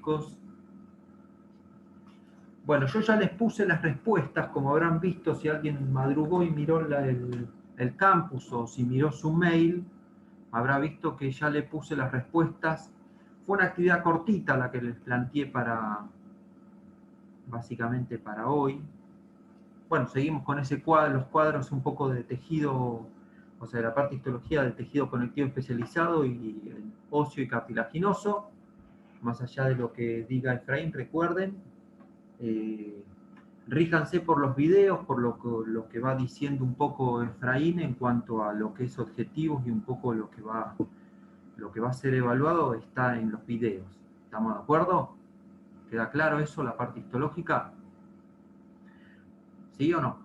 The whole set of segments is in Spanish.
chicos. Bueno, yo ya les puse las respuestas, como habrán visto si alguien madrugó y miró el campus o si miró su mail, habrá visto que ya le puse las respuestas. Fue una actividad cortita la que les planteé básicamente para hoy. Bueno, seguimos con ese cuadro, los cuadros un poco de tejido, o sea, de la parte de histología del tejido conectivo especializado y el óseo y cartilaginoso. Más allá de lo que diga Efraín, recuerden, ríjanse por los videos, por lo que va diciendo un poco Efraín en cuanto a lo que es objetivos y un poco lo que va a ser evaluado está en los videos. ¿Estamos de acuerdo? ¿Queda claro eso, la parte histológica? ¿Sí o no?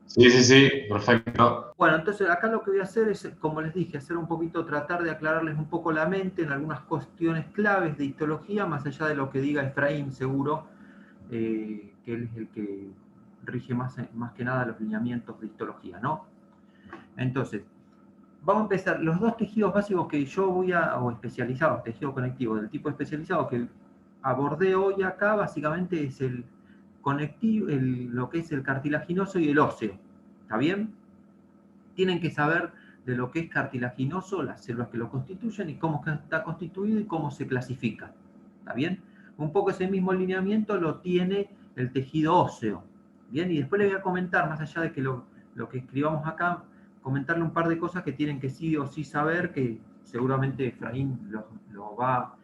Sí, sí, sí, perfecto. Bueno, entonces acá lo que voy a hacer es, como les dije, tratar de aclararles un poco la mente en algunas cuestiones claves de histología, más allá de lo que diga Efraín, seguro, que él es el que rige más que nada los lineamientos de histología, ¿no? Entonces, vamos a empezar. Los dos tejidos básicos que yo o especializados, tejido conectivo del tipo especializado que abordé hoy acá, básicamente es el conectivo, lo que es el cartilaginoso y el óseo. ¿Está bien? Tienen que saber de lo que es cartilaginoso, las células que lo constituyen y cómo está constituido y cómo se clasifica. ¿Está bien? Un poco ese mismo lineamiento lo tiene el tejido óseo. Bien, y después les voy a comentar, más allá de que lo que escribamos acá, comentarle un par de cosas que tienen que sí o sí saber, que seguramente Efraín lo va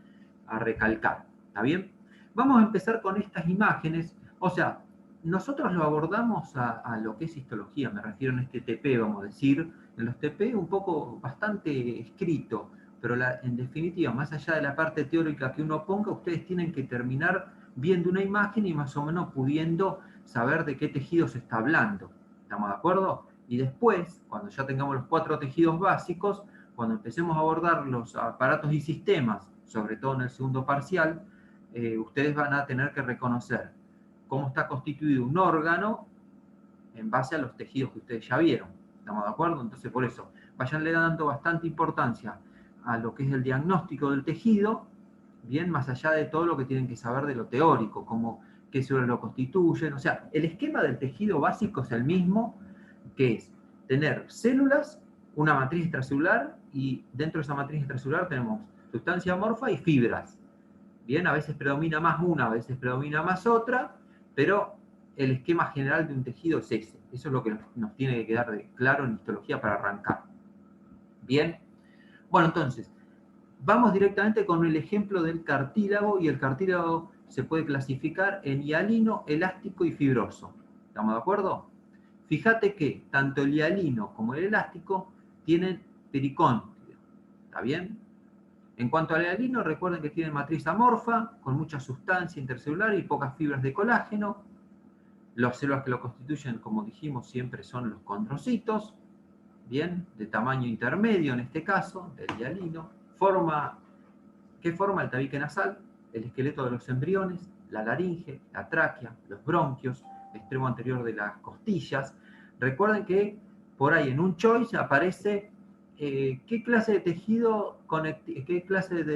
a recalcar. ¿Está bien? Vamos a empezar con estas imágenes. O sea, nosotros lo abordamos a lo que es histología, me refiero en este TP, vamos a decir, en los TP un poco bastante escrito, pero en definitiva, más allá de la parte teórica que uno ponga, ustedes tienen que terminar viendo una imagen y más o menos pudiendo saber de qué tejido se está hablando. ¿Estamos de acuerdo? Y después, cuando ya tengamos los 4 tejidos básicos, cuando empecemos a abordar los aparatos y sistemas, sobre todo en el segundo parcial, ustedes van a tener que reconocer cómo está constituido un órgano en base a los tejidos que ustedes ya vieron. ¿Estamos de acuerdo? Entonces, por eso, vayanle dando bastante importancia a lo que es el diagnóstico del tejido, bien, más allá de todo lo que tienen que saber de lo teórico, como qué células lo constituyen. O sea, el esquema del tejido básico es el mismo, que es tener células, una matriz extracelular, y dentro de esa matriz extracelular tenemos sustancia amorfa y fibras. Bien, a veces predomina más una, a veces predomina más otra, pero el esquema general de un tejido es ese. Eso es lo que nos tiene que quedar claro en histología para arrancar. Bien, bueno, entonces, vamos directamente con el ejemplo del cartílago, y el cartílago se puede clasificar en hialino, elástico y fibroso. ¿Estamos de acuerdo? Fíjate que tanto el hialino como el elástico tienen pericóndrio. ¿Está bien? En cuanto al hialino, recuerden que tiene matriz amorfa, con mucha sustancia intercelular y pocas fibras de colágeno. Las células que lo constituyen, como dijimos, siempre son los condrocitos, bien, de tamaño intermedio en este caso, del hialino. ¿Qué forma el tabique nasal? El esqueleto de los embriones, la laringe, la tráquea, los bronquios, el extremo anterior de las costillas. Recuerden que por ahí en un choice aparece qué clase de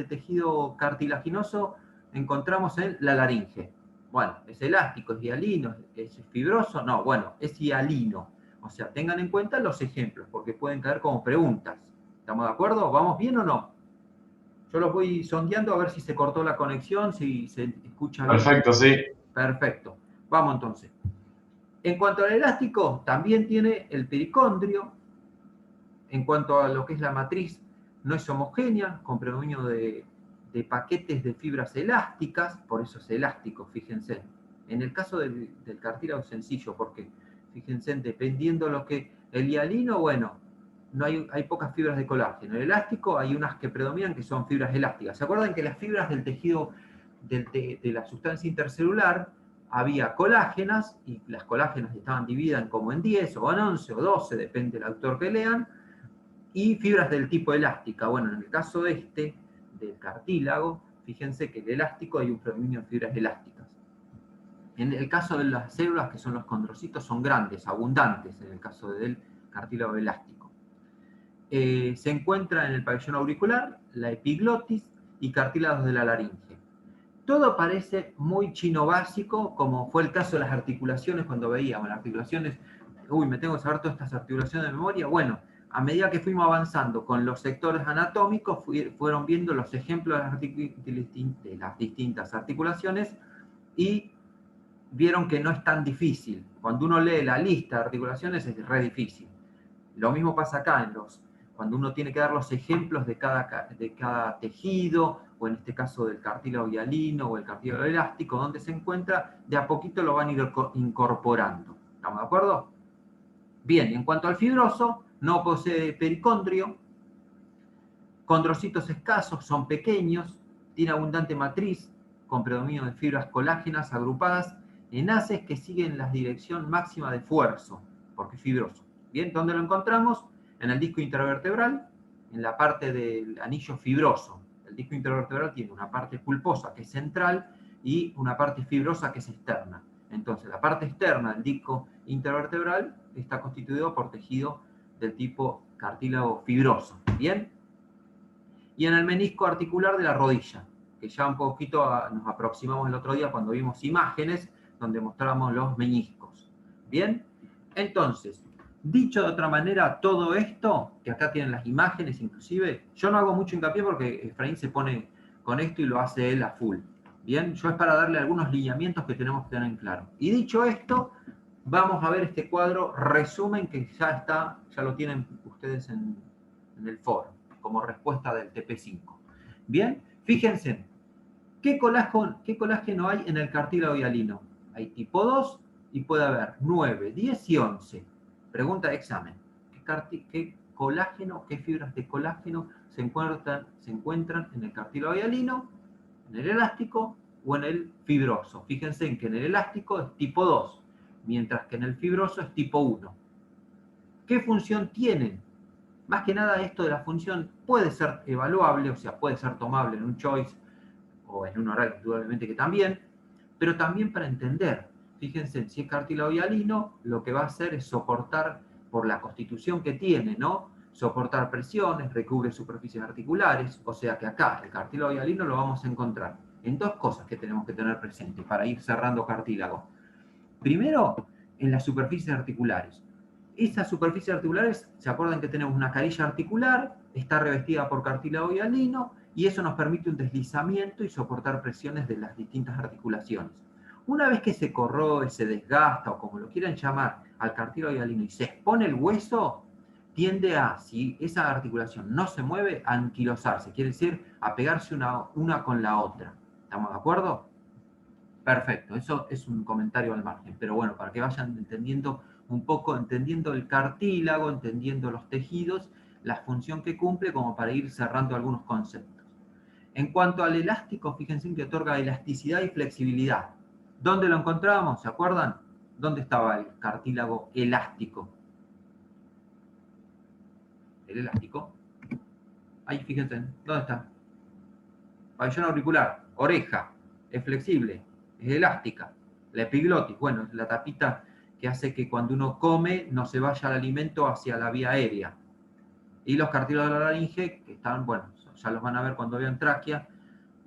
tejido cartilaginoso encontramos en la laringe. Bueno, ¿es elástico, es hialino, es fibroso? No, bueno, es hialino. O sea, tengan en cuenta los ejemplos, porque pueden caer como preguntas. ¿Estamos de acuerdo? ¿Vamos bien o no? Yo los voy sondeando a ver si se cortó la conexión, si se escucha bien. Perfecto, sí. Perfecto. Vamos entonces. En cuanto al elástico, también tiene el pericondrio. En cuanto a lo que es la matriz, no es homogénea, con predominio de paquetes de fibras elásticas, por eso es elástico, fíjense. En el caso del cartílago es sencillo, porque fíjense, dependiendo lo que el hialino, bueno, no hay pocas fibras de colágeno. El elástico hay unas que predominan que son fibras elásticas. ¿Se acuerdan que las fibras del tejido de la sustancia intercelular había colágenas, y las colágenas estaban divididas como en 10 o en 11 o 12, depende del autor que lean, y fibras del tipo elástica? Bueno, en el caso del cartílago, fíjense que el elástico hay un predominio de fibras elásticas. En el caso de las células, que son los condrocitos, son grandes, abundantes, en el caso del cartílago elástico. Se encuentra en el pabellón auricular, la epiglotis y cartílagos de la laringe. Todo parece muy chino básico, como fue el caso de las articulaciones cuando veíamos las articulaciones. Uy, me tengo que saber todas estas articulaciones de memoria. Bueno, a medida que fuimos avanzando con los sectores anatómicos, fueron viendo los ejemplos de las distintas articulaciones y vieron que no es tan difícil. Cuando uno lee la lista de articulaciones es re difícil. Lo mismo pasa acá, cuando uno tiene que dar los ejemplos de cada tejido, o en este caso del cartílago hialino o el cartílago elástico, donde se encuentra, de a poquito lo van a ir incorporando. ¿Estamos de acuerdo? Bien, en cuanto al fibroso, no posee pericondrio, condrocitos escasos, son pequeños, tiene abundante matriz, con predominio de fibras colágenas agrupadas en haces que siguen la dirección máxima de esfuerzo, porque es fibroso. Bien, ¿dónde lo encontramos? En el disco intervertebral, en la parte del anillo fibroso. El disco intervertebral tiene una parte pulposa que es central y una parte fibrosa que es externa. Entonces, la parte externa del disco intervertebral está constituido por tejido del tipo cartílago fibroso. ¿Bien? Y en el menisco articular de la rodilla, que ya un poquito nos aproximamos el otro día cuando vimos imágenes donde mostramos los meniscos. ¿Bien? Entonces, dicho de otra manera, todo esto, que acá tienen las imágenes inclusive, yo no hago mucho hincapié porque Efraín se pone con esto y lo hace él a full. Bien, yo es para darle algunos lineamientos que tenemos que tener en claro. Y dicho esto, vamos a ver este cuadro resumen que ya lo tienen ustedes en el foro, como respuesta del TP5. Bien, fíjense, ¿qué colágeno hay en el cartílago hialino? Hay tipo 2 y puede haber 9, 10 y 11. Pregunta de examen. ¿Qué colágeno, qué fibras de colágeno se encuentran en el cartílago hialino, en el elástico o en el fibroso? Fíjense en que en el elástico es tipo 2, mientras que en el fibroso es tipo 1. ¿Qué función tienen? Más que nada esto de la función puede ser evaluable, o sea, puede ser tomable en un choice o en un oral, indudablemente que también, pero también para entender. Fíjense, si es cartílago hialino, lo que va a hacer es soportar, por la constitución que tiene, ¿no? Soportar presiones, recubre superficies articulares, o sea que acá el cartílago hialino lo vamos a encontrar en dos cosas que tenemos que tener presentes para ir cerrando cartílago. Primero, en las superficies articulares. Esas superficies articulares, ¿se acuerdan que tenemos una carilla articular? Está revestida por cartílago hialino y eso nos permite un deslizamiento y soportar presiones de las distintas articulaciones. Una vez que se corroe, se desgasta o como lo quieran llamar al cartílago hialino y se expone el hueso, tiende a, si esa articulación no se mueve, a anquilosarse, quiere decir a pegarse una con la otra. ¿Estamos de acuerdo? Perfecto, eso es un comentario al margen, pero bueno, para que vayan entendiendo un poco, entendiendo el cartílago, entendiendo los tejidos, la función que cumple, como para ir cerrando algunos conceptos. En cuanto al elástico, fíjense que otorga elasticidad y flexibilidad. ¿Dónde lo encontrábamos? ¿Se acuerdan? ¿Dónde estaba el cartílago elástico? ¿El elástico? Ahí, fíjense, ¿dónde está? Pabellón auricular, oreja, es flexible, es elástica. La epiglotis, bueno, es la tapita que hace que cuando uno come no se vaya el alimento hacia la vía aérea. Y los cartílagos de la laringe, que están, bueno, ya los van a ver cuando vean tráquea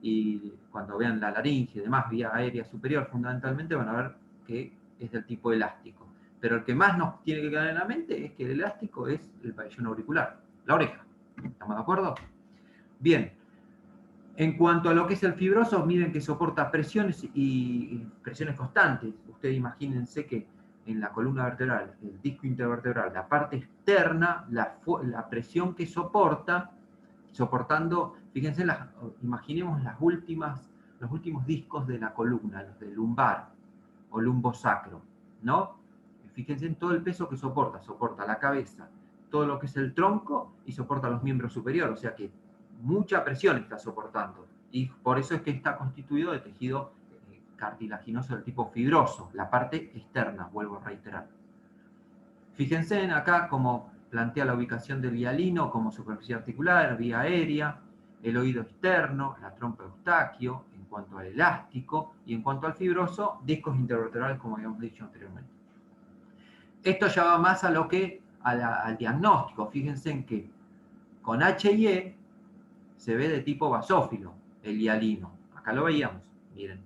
y cuando vean la laringe y demás, vía aérea superior fundamentalmente, van a ver que es del tipo elástico. Pero el que más nos tiene que quedar en la mente es que el elástico es el pabellón auricular, la oreja. ¿Estamos de acuerdo? Bien. En cuanto a lo que es el fibroso, miren que soporta presiones y presiones constantes. Ustedes imagínense que en la columna vertebral, el disco intervertebral, la parte externa, la presión que soporta, soportando, fíjense, imaginemos los últimos discos de la columna, los del lumbar o lumbosacro, ¿no? Fíjense en todo el peso que soporta la cabeza, todo lo que es el tronco y soporta los miembros superiores, o sea que mucha presión está soportando y por eso es que está constituido de tejido cartilaginoso del tipo fibroso, la parte externa, vuelvo a reiterar. Fíjense en acá cómo plantea la ubicación del hialino como superficie articular, vía aérea, el oído externo, la trompa eustaquio, en cuanto al elástico, y en cuanto al fibroso, discos intervertebrales, como habíamos dicho anteriormente. Esto ya va más a lo que al diagnóstico. Fíjense en que con H y E se ve de tipo basófilo, el hialino. Acá lo veíamos, Miren.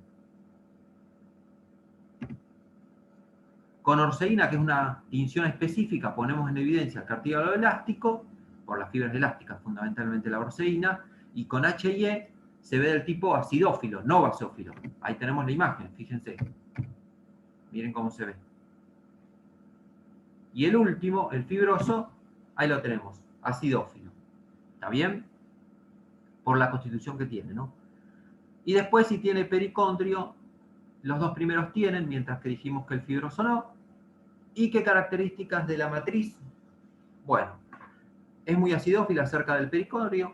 Con orseína, que es una tinción específica, ponemos en evidencia el cartílago elástico, por las fibras elásticas, fundamentalmente la orseína, y con HIE se ve del tipo acidófilo, no basófilo. Ahí tenemos la imagen, fíjense. Miren cómo se ve. Y el último, el fibroso, ahí lo tenemos, acidófilo. ¿Está bien? Por la constitución que tiene, ¿no? Y después, si tiene pericondrio, los dos primeros tienen, mientras que dijimos que el fibroso no. ¿Y qué características de la matriz? Bueno, es muy acidófila cerca del pericondrio,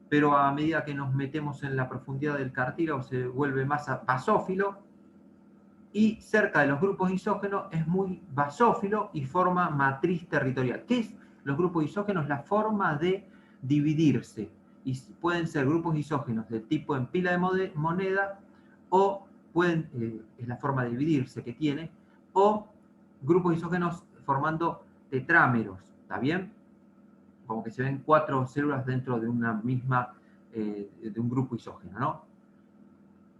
pero a medida que nos metemos en la profundidad del cartílago se vuelve más basófilo, y cerca de los grupos isógenos es muy basófilo y forma matriz territorial. ¿Qué es los grupos isógenos? La forma de dividirse. Y pueden ser grupos isógenos de tipo en pila de moneda, o pueden, es la forma de dividirse que tiene, o grupos isógenos formando tetrámeros, ¿está bien? Como que se ven 4 células dentro de una misma, de un grupo isógeno, ¿no?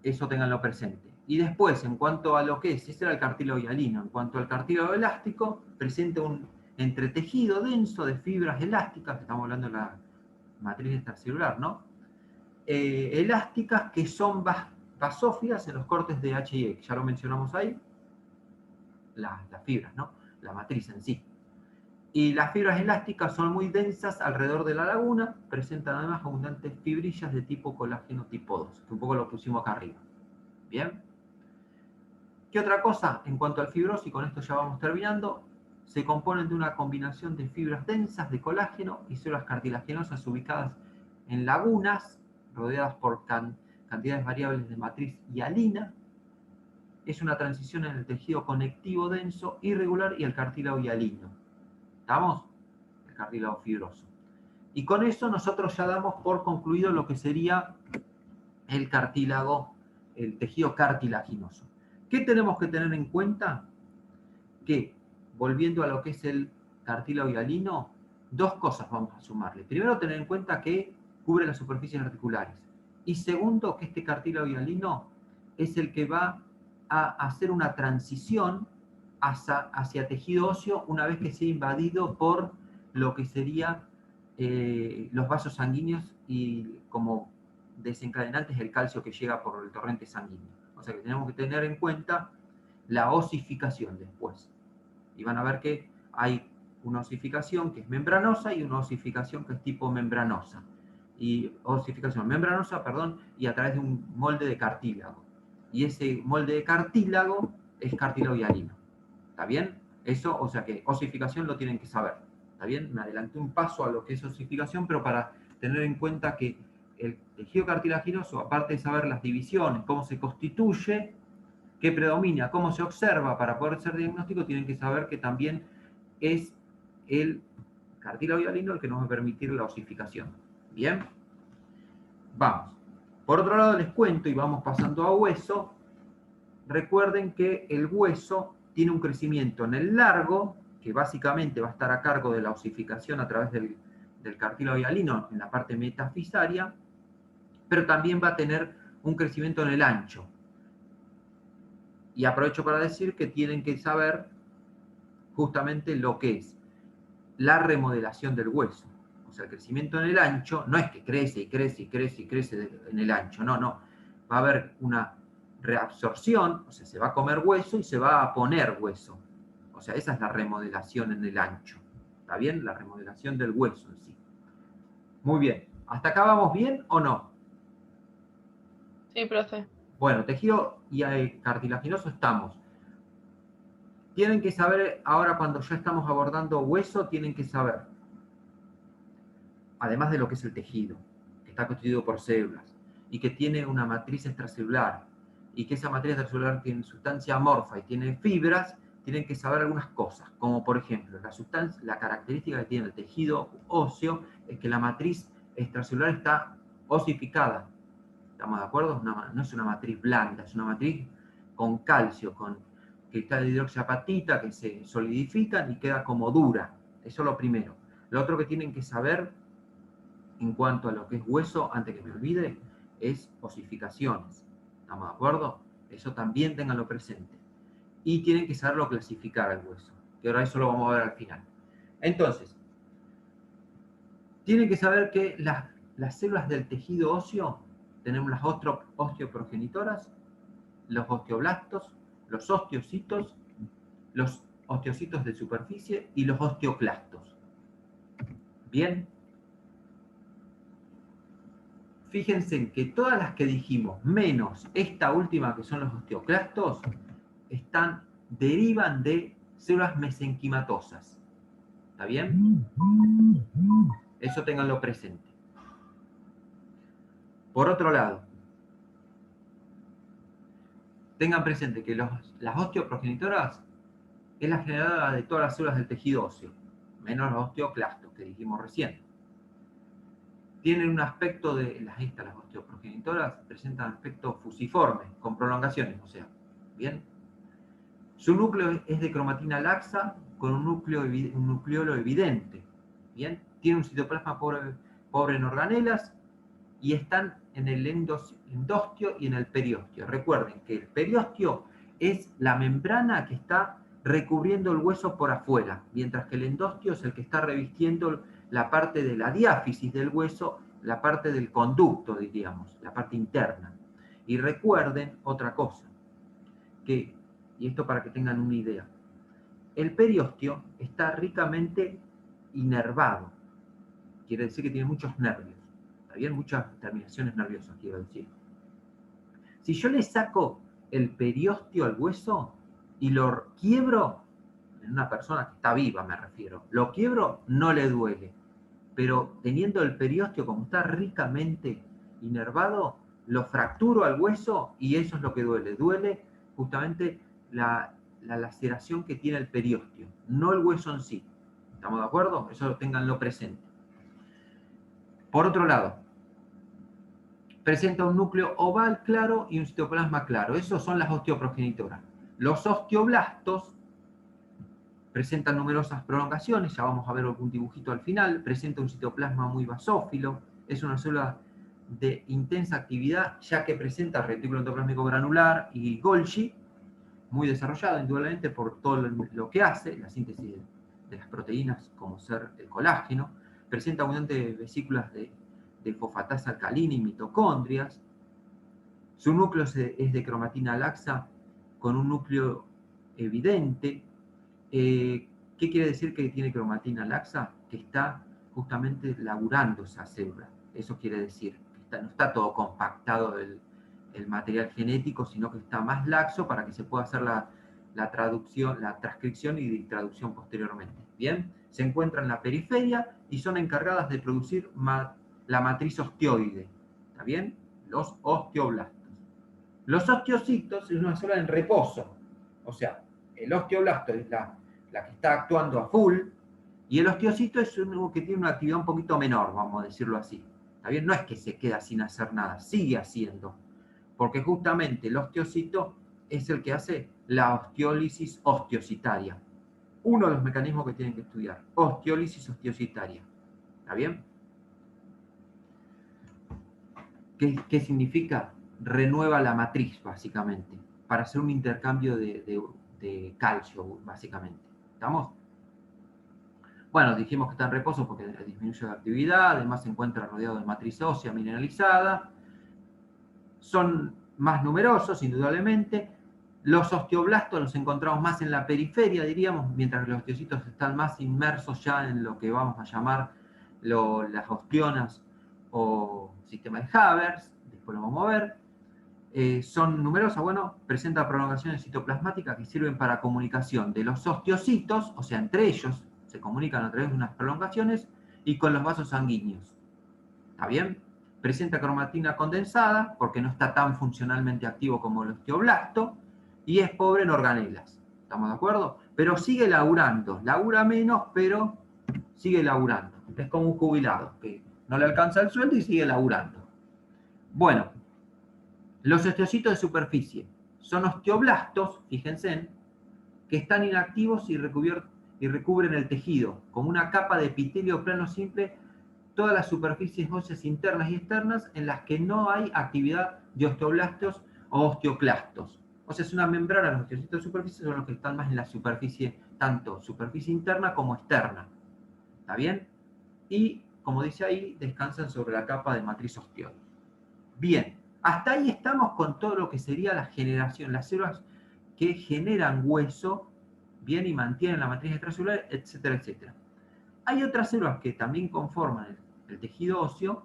Eso tenganlo presente. Y después, en cuanto a lo que es, ese era el cartílago hialino, en cuanto al cartílago elástico, presenta un entretejido denso de fibras elásticas, estamos hablando de la matriz extracelular, ¿no? Elásticas que son basófilas en los cortes de HIE, que ya lo mencionamos ahí, las fibras, ¿no? La matriz en sí. Y las fibras elásticas son muy densas alrededor de la laguna, presentan además abundantes fibrillas de tipo colágeno tipo 2, que un poco lo pusimos acá arriba. ¿Bien? ¿Qué otra cosa? En cuanto al fibroso, y con esto ya vamos terminando, se componen de una combinación de fibras densas de colágeno y células cartilaginosas ubicadas en lagunas, rodeadas por cantidades variables de matriz hialina. Es una transición en el tejido conectivo denso, irregular y el cartílago hialino. ¿Estamos? El cartílago fibroso. Y con eso nosotros ya damos por concluido lo que sería el cartílago, el tejido cartilaginoso. ¿Qué tenemos que tener en cuenta? Que, volviendo a lo que es el cartílago hialino, dos cosas vamos a sumarle. Primero, tener en cuenta que cubre las superficies articulares. Y segundo, que este cartílago hialino es el que va a hacer una transición hacia tejido óseo una vez que sea invadido por lo que sería los vasos sanguíneos y como desencadenantes el calcio que llega por el torrente sanguíneo. O sea que tenemos que tener en cuenta la osificación después. Y van a ver que hay una osificación que es membranosa y una osificación que es tipo membranosa. Y osificación membranosa, perdón, y a través de un molde de cartílago. Y ese molde de cartílago es cartílago hialino. ¿Está bien? Eso, o sea que osificación lo tienen que saber. ¿Está bien? Me adelanté un paso a lo que es osificación, pero para tener en cuenta que el tejido cartilaginoso, aparte de saber las divisiones, cómo se constituye, qué predomina, cómo se observa para poder ser diagnóstico, tienen que saber que también es el cartílago hialino el que nos va a permitir la osificación. ¿Bien? Vamos. Por otro lado les cuento, y vamos pasando a hueso, recuerden que el hueso tiene un crecimiento en el largo, que básicamente va a estar a cargo de la osificación a través del cartílago hialino en la parte metafisaria, pero también va a tener un crecimiento en el ancho. Y aprovecho para decir que tienen que saber justamente lo que es la remodelación del hueso. O sea, el crecimiento en el ancho no es que crece y crece y crece y crece en el ancho, no, no. Va a haber una reabsorción, o sea, se va a comer hueso y se va a poner hueso. O sea, esa es la remodelación en el ancho. ¿Está bien? La remodelación del hueso en sí. Muy bien. ¿Hasta acá vamos bien o no? Sí, profe. Bueno, tejido y cartilaginoso estamos. Tienen que saber, ahora cuando ya estamos abordando hueso, tienen que saber, además de lo que es el tejido, que está constituido por células, y que tiene una matriz extracelular, y que esa matriz extracelular tiene sustancia amorfa y tiene fibras, tienen que saber algunas cosas, como por ejemplo, la característica que tiene el tejido óseo es que la matriz extracelular está osificada. ¿Estamos de acuerdo? No es una matriz blanda, es una matriz con calcio, con cristal de hidroxiapatita que se solidifican y queda como dura. Eso es lo primero. Lo otro que tienen que saber en cuanto a lo que es hueso, antes que me olvide, es osificaciones. ¿Estamos de acuerdo? Eso también ténganlo presente. Y tienen que saberlo clasificar al hueso, que ahora eso lo vamos a ver al final. Entonces, tienen que saber que las células del tejido óseo, tenemos las osteoprogenitoras, los osteoblastos, los osteocitos de superficie y los osteoclastos. Bien. Fíjense en que todas las que dijimos, menos esta última que son los osteoclastos, derivan de células mesenquimatosas. ¿Está bien? Eso ténganlo presente. Por otro lado, tengan presente que las osteoprogenitoras es la generadora de todas las células del tejido óseo, menos los osteoclastos que dijimos recién. Tienen un aspecto las osteoprogenitoras presentan aspecto fusiforme, con prolongaciones, o sea, ¿bien? Su núcleo es de cromatina laxa con un nucleolo evidente, ¿bien? Tiene un citoplasma pobre en organelas y están en el endostio y en el periostio. Recuerden que el periostio es la membrana que está recubriendo el hueso por afuera, mientras que el endostio es el que está revistiendo la parte de la diáfisis del hueso, la parte del conducto, diríamos, la parte interna. Y recuerden otra cosa, y esto para que tengan una idea, el periostio está ricamente inervado, quiere decir que tiene muchos nervios, ¿está bien? Muchas terminaciones nerviosas, quiero decir. Si yo le saco el periostio al hueso y lo quiebro, en una persona que está viva me refiero, lo quiebro, no le duele, pero teniendo el periostio como está ricamente inervado, lo fracturo al hueso y eso es lo que duele. Duele justamente la laceración que tiene el periostio, no el hueso en sí. ¿Estamos de acuerdo? Eso ténganlo presente. Por otro lado, presenta un núcleo oval claro y un citoplasma claro. Esos son las osteoprogenitoras. Los osteoblastos presentan numerosas prolongaciones, ya vamos a ver algún dibujito al final. Presenta un citoplasma muy basófilo. Es una célula de intensa actividad, ya que presenta retículo endoplásmico granular y Golgi, muy desarrollado indudablemente por todo lo que hace, la síntesis de las proteínas, como ser el colágeno. Presenta abundantes vesículas de fosfatasa alcalina y mitocondrias. Su núcleo es de cromatina laxa con un núcleo evidente. ¿Qué quiere decir que tiene cromatina laxa? Que está justamente laburando esa célula. Eso quiere decir que no está todo compactado el material genético, sino que está más laxo para que se pueda hacer la transcripción y traducción posteriormente. Bien, se encuentran en la periferia y son encargadas de producir la matriz osteoide. ¿Está bien? Los osteoblastos. Los osteocitos es una célula en reposo. O sea, el osteoblasto es la que está actuando a full, y el osteocito es uno que tiene una actividad un poquito menor, vamos a decirlo así. ¿Está bien? No es que se queda sin hacer nada, sigue haciendo. Porque justamente el osteocito es el que hace la osteólisis osteocitaria. Uno de los mecanismos que tienen que estudiar, osteólisis osteocitaria. ¿Está bien? ¿Qué significa? Renueva la matriz, básicamente, para hacer un intercambio de calcio, básicamente. ¿Estamos? Bueno, dijimos que está en reposo porque disminuye la actividad, además se encuentra rodeado de matriz ósea mineralizada. Son más numerosos, indudablemente. Los osteoblastos los encontramos más en la periferia, diríamos, mientras que los osteocitos están más inmersos ya en lo que vamos a llamar las ostionas o sistema de Havers, después lo vamos a ver. Son numerosas, bueno, presenta prolongaciones citoplasmáticas que sirven para comunicación de los osteocitos, o sea, entre ellos se comunican a través de unas prolongaciones, y con los vasos sanguíneos. ¿Está bien? Presenta cromatina condensada, porque no está tan funcionalmente activo como el osteoblasto, y es pobre en organelas. ¿Estamos de acuerdo? Pero sigue laburando. Labura menos, pero sigue laburando. Es como un jubilado, que no le alcanza el sueldo y sigue laburando. Bueno, los osteocitos de superficie son osteoblastos, fíjense, que están inactivos y recubren el tejido, como una capa de epitelio plano simple, todas las superficies óseas internas y externas en las que no hay actividad de osteoblastos o osteoclastos. O sea, es una membrana, los osteocitos de superficie son los que están más en la superficie, tanto superficie interna como externa. ¿Está bien? Y, como dice ahí, descansan sobre la capa de matriz osteoide. Bien, hasta ahí estamos con todo lo que sería la generación, las células que generan hueso, bien, y mantienen la matriz extracelular, etcétera, etcétera. Hay otras células que también conforman el tejido óseo,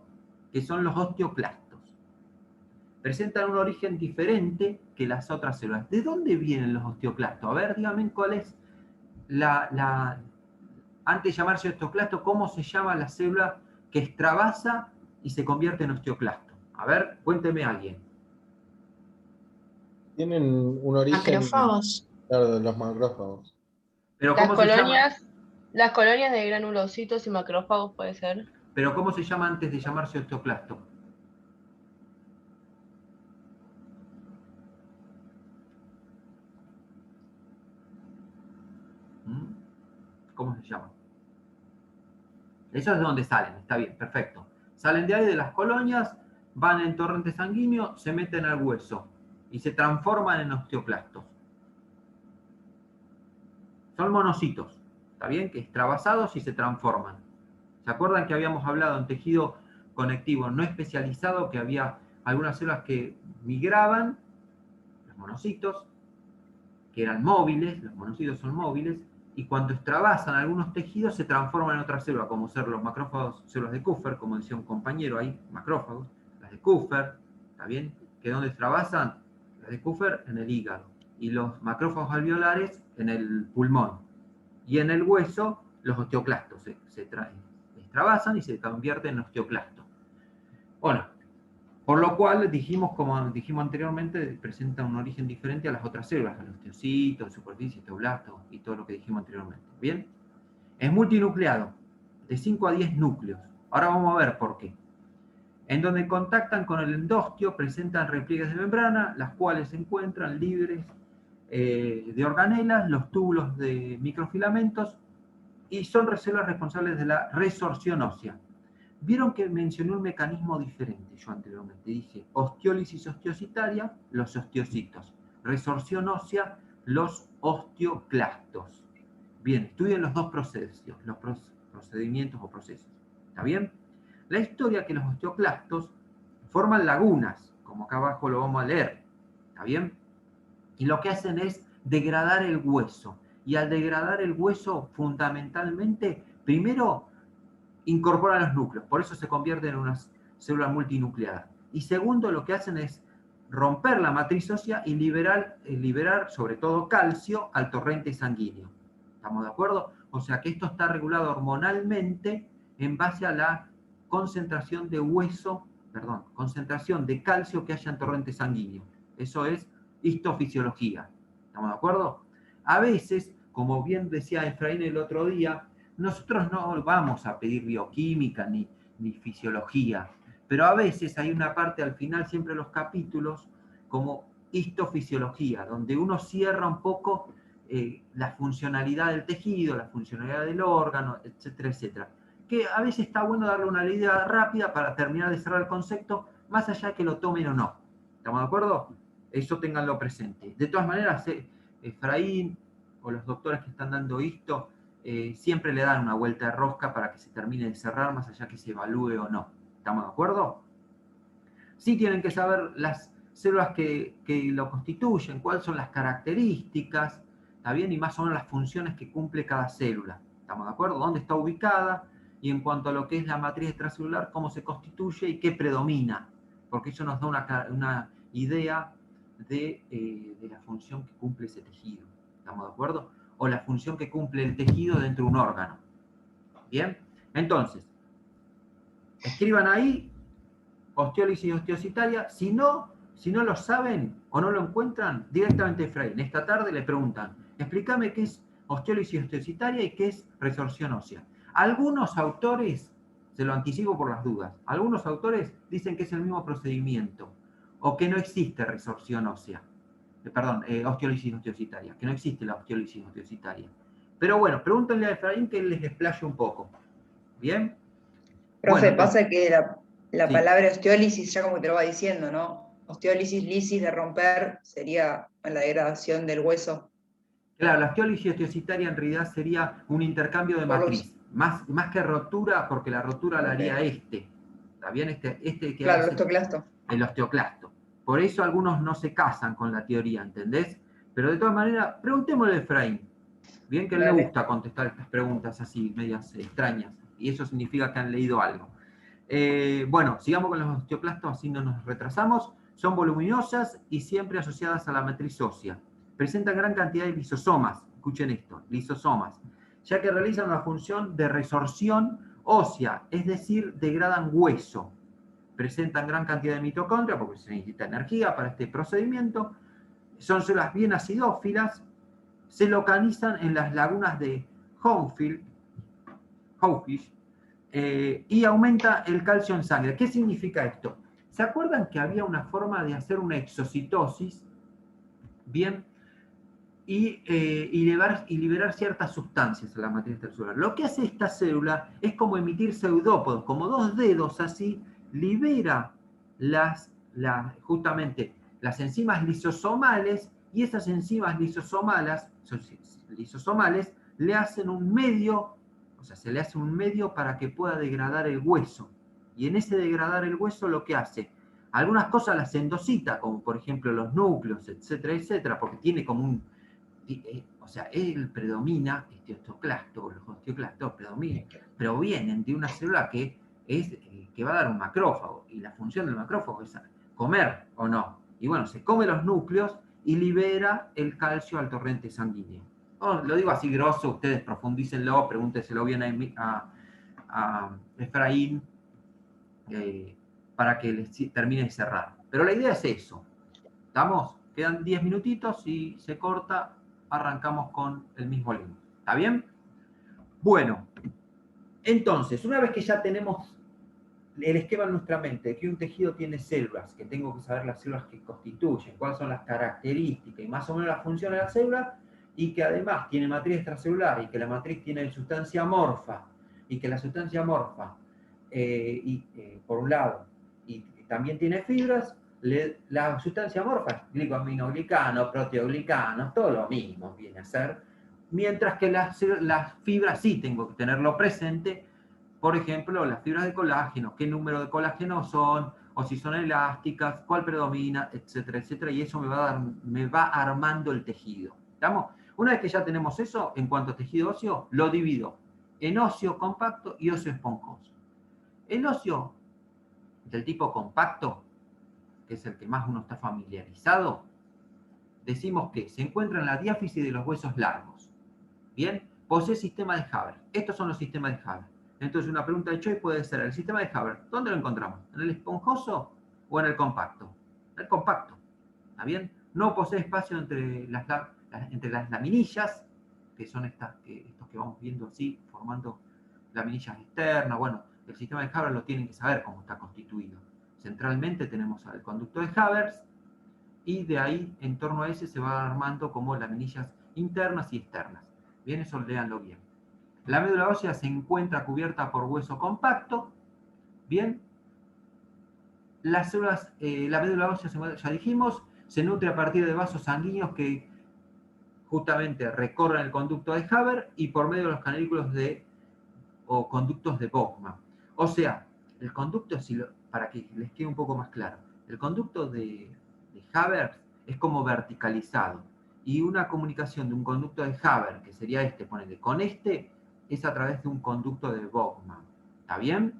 que son los osteoclastos. Presentan un origen diferente que las otras células. ¿De dónde vienen los osteoclastos? A ver, díganme cuál es antes de llamarse osteoclasto, ¿cómo se llama la célula que extravasa y se convierte en osteoclasto? A ver, cuénteme alguien. Tienen un origen, Macrófagos. claro, de los macrófagos. Pero ¿cómo se llama? Las colonias de granulocitos y macrófagos puede ser. Pero ¿cómo se llama antes de llamarse osteoclasto? ¿Cómo se llama? Eso es de donde salen, está bien, perfecto. Salen de ahí, de las colonias, van en torrente sanguíneo, se meten al hueso y se transforman en osteoclastos. Son monocitos, ¿está bien? Que extravasados y se transforman. ¿Se acuerdan que habíamos hablado en tejido conectivo no especializado que había algunas células que migraban, los monocitos, que eran móviles, los monocitos son móviles, y cuando extravasan algunos tejidos se transforman en otras células, como ser los macrófagos, células de Kupffer, como decía un compañero ahí, macrófagos, las de Kupffer, ¿está bien? Que donde extravasan las de Kupffer en el hígado, y los macrófagos alveolares en el pulmón. Y en el hueso, los osteoclastos se extravasan y se convierten en osteoclastos. Bueno, por lo cual dijimos, como dijimos anteriormente, presenta un origen diferente a las otras células, a los osteocitos, superficie, osteoblastos y todo lo que dijimos anteriormente. ¿Bien? Es multinucleado, de 5 a 10 núcleos. Ahora vamos a ver por qué. En donde contactan con el endostio, presentan repliegues de membrana, las cuales se encuentran libres de organelas, los túbulos de microfilamentos, y son células responsables de la resorción ósea. Vieron que mencioné un mecanismo diferente yo anteriormente. Dije osteólisis osteocitaria, los osteocitos. Resorción ósea, los osteoclastos. Bien, estudien los dos procedimientos o procesos. ¿Está bien? La historia que los osteoclastos forman lagunas, como acá abajo lo vamos a leer. ¿Está bien? Y lo que hacen es degradar el hueso. Y al degradar el hueso, fundamentalmente, primero incorporan los núcleos, por eso se convierten en una célula multinucleada. Y segundo, lo que hacen es romper la matriz ósea y liberar sobre todo calcio al torrente sanguíneo. ¿Estamos de acuerdo? O sea que esto está regulado hormonalmente en base a la concentración de calcio que haya en torrente sanguíneo. Eso es histofisiología. ¿Estamos de acuerdo? A veces, como bien decía Efraín el otro día, nosotros no vamos a pedir bioquímica ni fisiología, pero a veces hay una parte al final siempre de los capítulos como histofisiología, donde uno cierra un poco la funcionalidad del tejido, la funcionalidad del órgano, etcétera, etcétera. Que a veces está bueno darle una leída rápida para terminar de cerrar el concepto, más allá de que lo tomen o no. ¿Estamos de acuerdo? Eso ténganlo presente. De todas maneras, Efraín o los doctores que están dando esto, siempre le dan una vuelta de rosca para que se termine de cerrar, más allá que se evalúe o no. ¿Estamos de acuerdo? Sí tienen que saber las células que lo constituyen, cuáles son las características, ¿está bien? Y más o menos las funciones que cumple cada célula. ¿Estamos de acuerdo? ¿Dónde está ubicada? Y en cuanto a lo que es la matriz extracelular, cómo se constituye y qué predomina. Porque eso nos da una idea de la función que cumple ese tejido. ¿Estamos de acuerdo? O la función que cumple el tejido dentro de un órgano. ¿Bien? Entonces, escriban ahí osteólisis osteocitaria. Si no lo saben o no lo encuentran, directamente Efraín. Esta tarde le preguntan, explícame qué es osteólisis osteocitaria y qué es resorción ósea. Algunos autores, se lo anticipo por las dudas, algunos autores dicen que es el mismo procedimiento o que no existe resorción ósea. Osteólisis osteocitaria, que no existe la osteólisis osteocitaria. Pero bueno, pregúntenle a Efraín que les explaye un poco. ¿Bien? Profe, Bueno, pasa que la sí. palabra osteólisis ya como que te lo va diciendo, ¿no? osteólisis, lisis de romper, sería la degradación del hueso. Claro, la osteólisis osteocitaria en realidad sería un intercambio de matriz, más que rotura, porque la rotura la haría ¿está bien? Este que Claro, el hace osteoclasto. el osteoclasto. Por eso algunos no se casan con la teoría, ¿entendés? Pero de todas maneras, preguntémosle a Efraín. Bien que a él le gusta contestar estas preguntas así, medias extrañas, y eso significa que han leído algo. Bueno, sigamos con los osteoclastos, así no nos retrasamos. Son voluminosas y siempre asociadas a la matriz ósea. Presentan gran cantidad de lisosomas, escuchen esto, lisosomas, ya que realizan una función de resorción ósea, es decir, degradan hueso. Presentan gran cantidad de mitocondria, porque se necesita energía para este procedimiento. Son células bien acidófilas, se localizan en las lagunas de Homefish, y aumenta el calcio en sangre. ¿Qué significa esto? ¿Se acuerdan que había una forma de hacer una exocitosis? Bien, y liberar ciertas sustancias a la matriz celular. Lo que hace esta célula es como emitir pseudópodos, como dos dedos así, libera justamente las enzimas lisosomales, y esas enzimas lisosomales le hacen un medio, o sea, se le hace un medio para que pueda degradar el hueso. Y en ese degradar el hueso lo que hace, algunas cosas las endocita, como por ejemplo los núcleos, etcétera, etcétera, porque tiene como un, o sea, él predomina, este osteoclasto, los osteoclastos provienen de una célula que va a dar un macrófago, y la función del macrófago es comer o no. Y bueno, se come los núcleos y libera el calcio al torrente sanguíneo. Lo digo así grosso, ustedes profundícenlo, pregúntenselo bien a Efraín, para que les termine de cerrar. Pero la idea es eso. ¿Estamos? Quedan 10 minutitos y se corta, arrancamos con el mismo link. ¿Está bien? Bueno, entonces, una vez que ya tenemos el esquema en nuestra mente, que un tejido tiene células, que tengo que saber las células que constituyen, cuáles son las características y más o menos la función de la célula, y que además tiene matriz extracelular y que la matriz tiene sustancia amorfa, y que la sustancia amorfa, por un lado, y también tiene fibras, la sustancia amorfa, glicoaminoglicano, proteoglicano, todo lo mismo viene a ser, mientras que las fibras sí tengo que tenerlo presente. Por ejemplo, las fibras de colágeno, qué número de colágeno son, o si son elásticas, cuál predomina, etcétera, etcétera, y eso me va armando el tejido. ¿Estamos? Una vez que ya tenemos eso, en cuanto a tejido óseo, lo divido en óseo compacto y óseo esponjoso. El óseo del tipo compacto, que es el que más uno está familiarizado, decimos que se encuentra en la diáfisis de los huesos largos. Bien, posee sistema de Haber. Estos son los sistemas de Haber. Entonces, una pregunta de Choi puede ser: el sistema de Haber, ¿dónde lo encontramos? ¿En el esponjoso o en el compacto? El compacto, ¿está bien? No posee espacio entre las laminillas, que son estos que vamos viendo así, formando laminillas externas. Bueno, el sistema de Haber lo tienen que saber cómo está constituido. Centralmente tenemos el conducto de Haber, y de ahí, en torno a ese, se va armando como laminillas internas y externas. Bien, eso léanlo bien. La médula ósea se encuentra cubierta por hueso compacto. Bien. Las células, la médula ósea, ya dijimos, se nutre a partir de vasos sanguíneos que justamente recorren el conducto de Haber y por medio de los canalículos o conductos de Bowman. O sea, el conducto, para que les quede un poco más claro, el conducto de Haber es como verticalizado, y una comunicación de un conducto de Haber, que sería este, ponele, con este, es a través de un conducto de Bowman. ¿Está bien?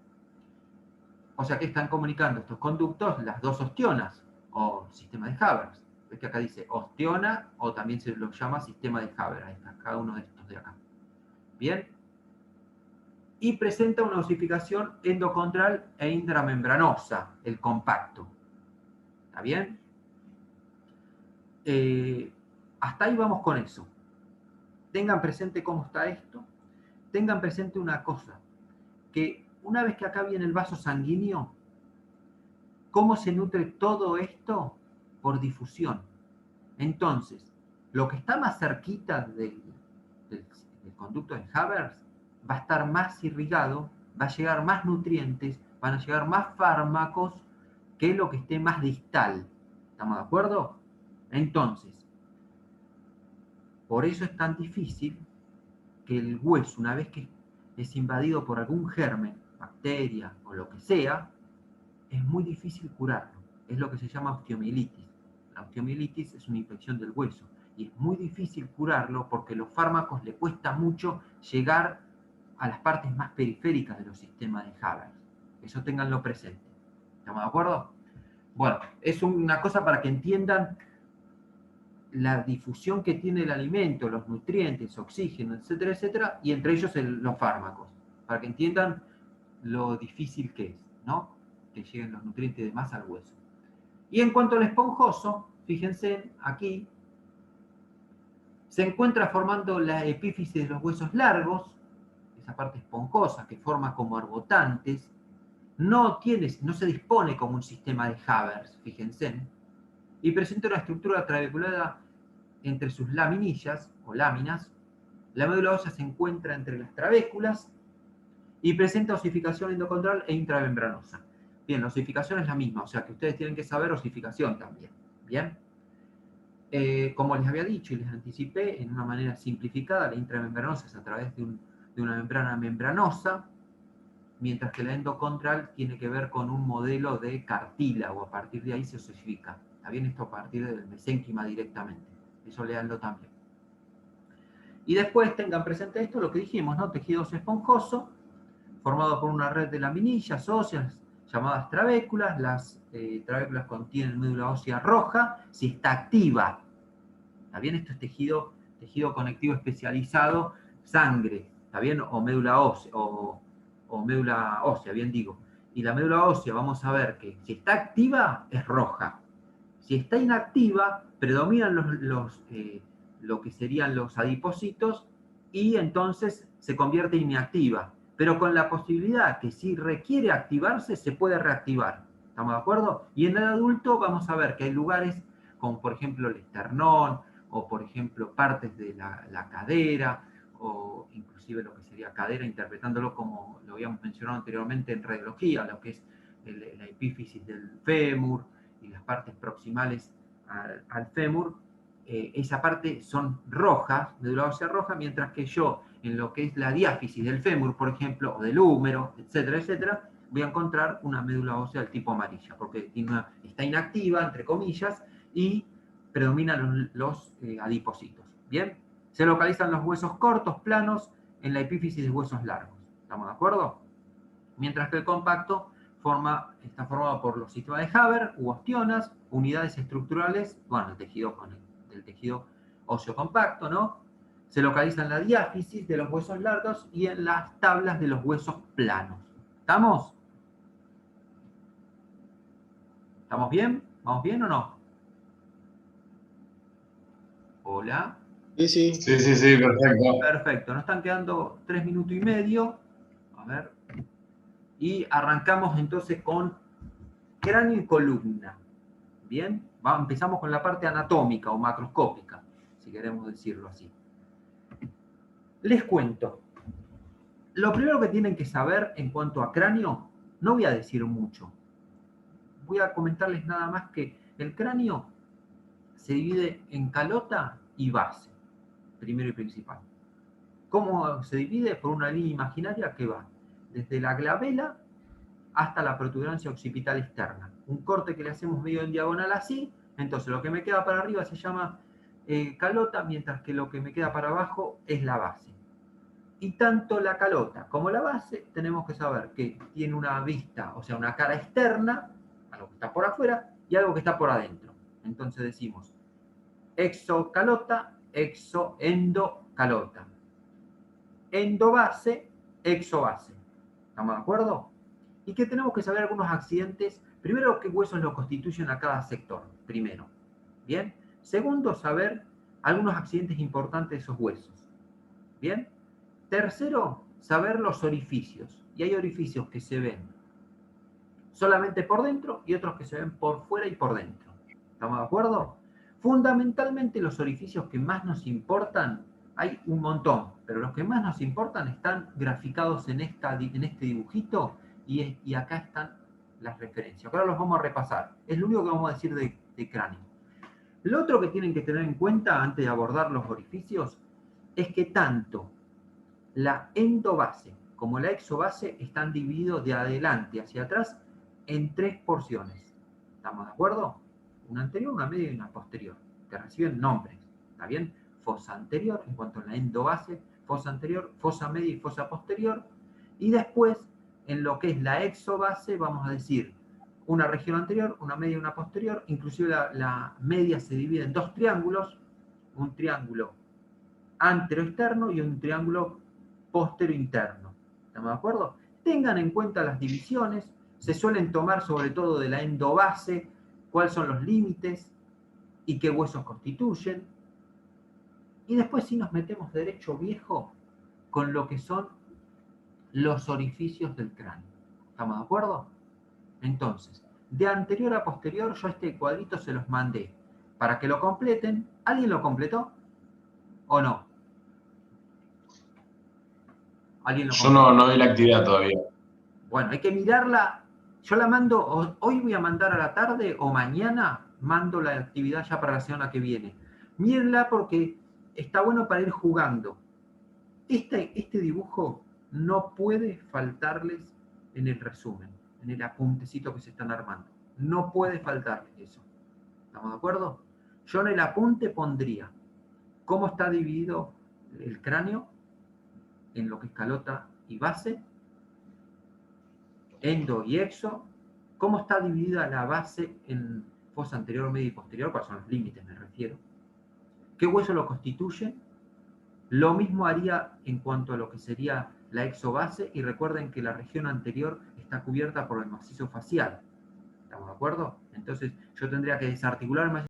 O sea que están comunicando estos conductos las dos ostionas, o sistema de Haber. Ves que acá dice ostiona, o también se lo llama sistema de Haber. Ahí está, cada uno de estos de acá. Bien. Y presenta una osificación endocondral e intramembranosa, el compacto. ¿Está bien? Hasta ahí vamos con eso. Tengan presente cómo está esto. Tengan presente una cosa, que una vez que acá viene el vaso sanguíneo, ¿cómo se nutre todo esto? Por difusión. Entonces, lo que está más cerquita del conducto de Haber va a estar más irrigado, va a llegar más nutrientes, van a llegar más fármacos que lo que esté más distal. ¿Estamos de acuerdo? Entonces, por eso es tan difícil que el hueso, una vez que es invadido por algún germen, bacteria o lo que sea, es muy difícil curarlo. Es lo que se llama osteomielitis. La osteomielitis es una infección del hueso y es muy difícil curarlo porque los fármacos le cuesta mucho llegar a las partes más periféricas de los sistemas de Haber. Eso ténganlo presente. ¿Estamos de acuerdo? Bueno, es una cosa para que entiendan la difusión que tiene el alimento, los nutrientes, oxígeno, etcétera, etcétera, y entre ellos los fármacos, para que entiendan lo difícil que es, ¿no? Que lleguen los nutrientes de más al hueso. Y en cuanto al esponjoso, fíjense aquí, se encuentra formando la epífisis de los huesos largos, esa parte esponjosa que forma como arbotantes, no se dispone como un sistema de Haber, fíjense, y presenta una estructura trabeculada entre sus laminillas o láminas. La médula ósea se encuentra entre las trabéculas y presenta osificación endocondral e intramembranosa. Bien, la osificación es la misma, o sea que ustedes tienen que saber osificación también. Bien. Como les había dicho y les anticipé, en una manera simplificada, la intramembranosa es a través de una membrana membranosa, mientras que la endocondral tiene que ver con un modelo de cartílago, a partir de ahí se osifica. ¿Está bien? Esto a partir del mesénquima directamente. Eso léanlo también. Y después tengan presente esto, lo que dijimos, ¿no? Tejido óseo esponjoso, formado por una red de laminillas óseas llamadas trabéculas. Las trabéculas contienen médula ósea roja, si está activa. ¿Está bien? Esto es tejido conectivo especializado, sangre, ¿está bien? O médula ósea, o médula ósea, bien digo. Y la médula ósea, vamos a ver que si está activa, es roja. Si está inactiva, predominan lo que serían los adipocitos y entonces se convierte en inactiva. Pero con la posibilidad que si requiere activarse, se puede reactivar. ¿Estamos de acuerdo? Y en el adulto vamos a ver que hay lugares como por ejemplo el esternón, o por ejemplo partes de la cadera, o inclusive lo que sería cadera, interpretándolo como lo habíamos mencionado anteriormente en radiología, lo que es la epífisis del fémur y las partes proximales al fémur. Esa parte son rojas, médula ósea roja, mientras que yo, en lo que es la diáfisis del fémur, por ejemplo, o del húmero, etcétera, etcétera, voy a encontrar una médula ósea del tipo amarilla, porque está inactiva, entre comillas, y predominan los adipocitos. ¿Bien? Se localizan los huesos cortos, planos, en la epífisis de huesos largos. ¿Estamos de acuerdo? Mientras que el compacto está formado por los sistemas de Haber u ostionas, unidades estructurales, bueno, el tejido del tejido óseo compacto, ¿no? Se localiza en la diáfisis de los huesos largos y en las tablas de los huesos planos. ¿Estamos? ¿Estamos bien? ¿Vamos bien o no? Hola. Sí, sí. Sí, sí, sí, perfecto. Perfecto, nos están quedando 3 minutos y medio. A ver. Y arrancamos entonces con cráneo y columna. Bien, empezamos con la parte anatómica o macroscópica, si queremos decirlo así. Les cuento. Lo primero que tienen que saber en cuanto a cráneo, no voy a decir mucho. Voy a comentarles nada más que el cráneo se divide en calota y base, primero y principal. ¿Cómo se divide? Por una línea imaginaria que va desde la glabela hasta la protuberancia occipital externa. Un corte que le hacemos medio en diagonal así, entonces lo que me queda para arriba se llama calota, mientras que lo que me queda para abajo es la base. Y tanto la calota como la base tenemos que saber que tiene una vista, o sea, una cara externa, algo que está por afuera, y algo que está por adentro. Entonces decimos exocalota, exoendocalota. Endobase, exobase. ¿Estamos de acuerdo? Y que tenemos que saber algunos accidentes. Primero, qué huesos lo constituyen a cada sector. Primero. ¿Bien? Segundo, saber algunos accidentes importantes de esos huesos. ¿Bien? Tercero, saber los orificios. Y hay orificios que se ven solamente por dentro y otros que se ven por fuera y por dentro. ¿Estamos de acuerdo? Fundamentalmente los orificios que más nos importan, hay un montón, pero los que más nos importan están graficados en este dibujito y acá están las referencias. Ahora los vamos a repasar. Es lo único que vamos a decir de de cráneo. Lo otro que tienen que tener en cuenta antes de abordar los orificios es que tanto la endobase como la exobase están divididos de adelante hacia atrás en 3 porciones. ¿Estamos de acuerdo? Una anterior, una media y una posterior, que reciben nombres. ¿Está bien? Fosa anterior, en cuanto a la endobase, fosa anterior, fosa media y fosa posterior. Y después, en lo que es la exobase, vamos a decir una región anterior, una media y una posterior. Inclusive la media se divide en 2 triángulos, un triángulo antero-externo y un triángulo postero-interno. ¿Estamos de acuerdo? Tengan en cuenta las divisiones, se suelen tomar sobre todo de la endobase, cuáles son los límites y qué huesos constituyen. Y después sí nos metemos derecho viejo con lo que son los orificios del cráneo. ¿Estamos de acuerdo? Entonces, de anterior a posterior, yo este cuadrito se los mandé para que lo completen. ¿Alguien lo completó o no? ¿Alguien lo Yo completó? no vi la actividad todavía. Bueno, hay que mirarla. Yo la mando, hoy voy a mandar a la tarde o mañana mando la actividad ya para la semana que viene. Mírenla porque está bueno para ir jugando. Este dibujo no puede faltarles en el resumen, en el apuntecito que se están armando. No puede faltarles eso. ¿Estamos de acuerdo? Yo en el apunte pondría cómo está dividido el cráneo en lo que es calota y base, endo y exo, cómo está dividida la base en fosa anterior, media y posterior, cuáles son los límites me refiero, qué hueso lo constituye. Lo mismo haría en cuanto a lo que sería la exobase, y recuerden que la región anterior está cubierta por el macizo facial. ¿Estamos de acuerdo? Entonces yo tendría que desarticular el macizo